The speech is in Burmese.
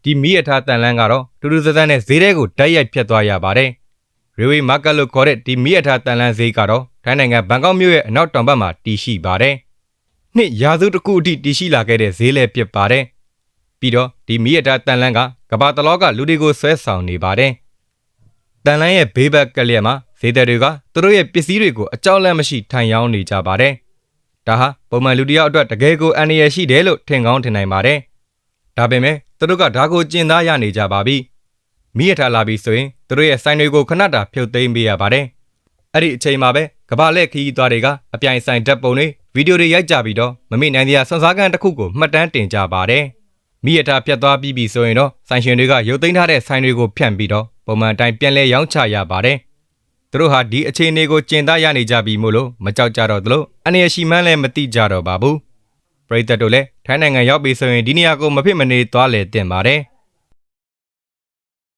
ဒီမီးရထားတန်လန်းကတော့တူတူဆန်းဆန်းနဲ့ဈေးထဲကိုတိုက်ရိုက်ဖြတ်သွားရပါတယ်။ Railway Market လို့ခေါ်တဲ့ဒီမီးရထားတန်လန်းဈေးကတော့ထိုင်းနိုင်ငံဘန်ကောက်မြို့ရဲ့အနောက်တောင်ဘက်မှာတည်ရှိပါတယ်။နှစ်ရာစုတစ်ခုအထိတည်ရှိလာခဲ့တဲ့ဈေးလည်းဖြစ်ပါတယ်။ပြီးတော့ဒီမီးရထားတန်လန်းကကမ္ဘာတလောကလူတွေကိုဆွဲဆောင်နေပါတယ်။တန်လန်းရဲ့ဘေးဘက်ကလျက်မှာဈေးသည်တွေကသူတို့ရဲ့ပစ္စည်းတွေကိုအကြောက်လန့်မရှိထိုင်ရောင်းနေကြပါတယ်။ဒါဟာပုံမှန်လူတစ်ယောက်အတွက်တကယ်ကိုအန္တရာယ်ရှိတယ်လို့ထင်ကောင်းထင်နိုင်ပါတယ်။ဒါပေမဲ့သူတို့ကဒါကိုကျင့်သားရနေကြပါပြီ။မီးရထားလာပြီဆိုရင်သူတို့ရဲ့ဆိုင်တွေကိုခဏတာဖြုတ်သိမ်းပေးရပါတယ်။အဲ့ဒီအချိန်မှာပဲကမ္ဘာလက်ခရီးသွားတွေကအပြိုင်ဆိုင်ဓာတ်ပုံတွေဗီဒီယိုတွေရိုက်ကြပြီးတော့မမေ့နိုင်တဲ့စွမ်းစားကန်တစ်ခုကိုမှတ်တမ်းတင်ကြပါတယ်။မီးရထားဖြတ်သွားပြီးပြီဆိုရင်တော့ဆိုင်ရှင်တွေကရုပ်သိမ်းထားတဲ့ဆိုင်တွေကိုဖြန့်ပြီးတော့ပုံမှန်အတိုင်းပြန်လဲရောင်းချရပါတယ်။သူတို့ဟာဒီအခြေအနေကိုကျင့်သားရနေကြပြီမို့လို့မကြောက်ကြတော့သလိုအနေရရှိမှန်းလည်းမသိကြတော့ပါဘူး။ပရိသတ်တို့လည်းထိုင်းနိုင်ငံရောက်ပြီဆိုရင်ဒီနေရာကိုမဖြစ်မနေသွားလေတင်ပါတယ်။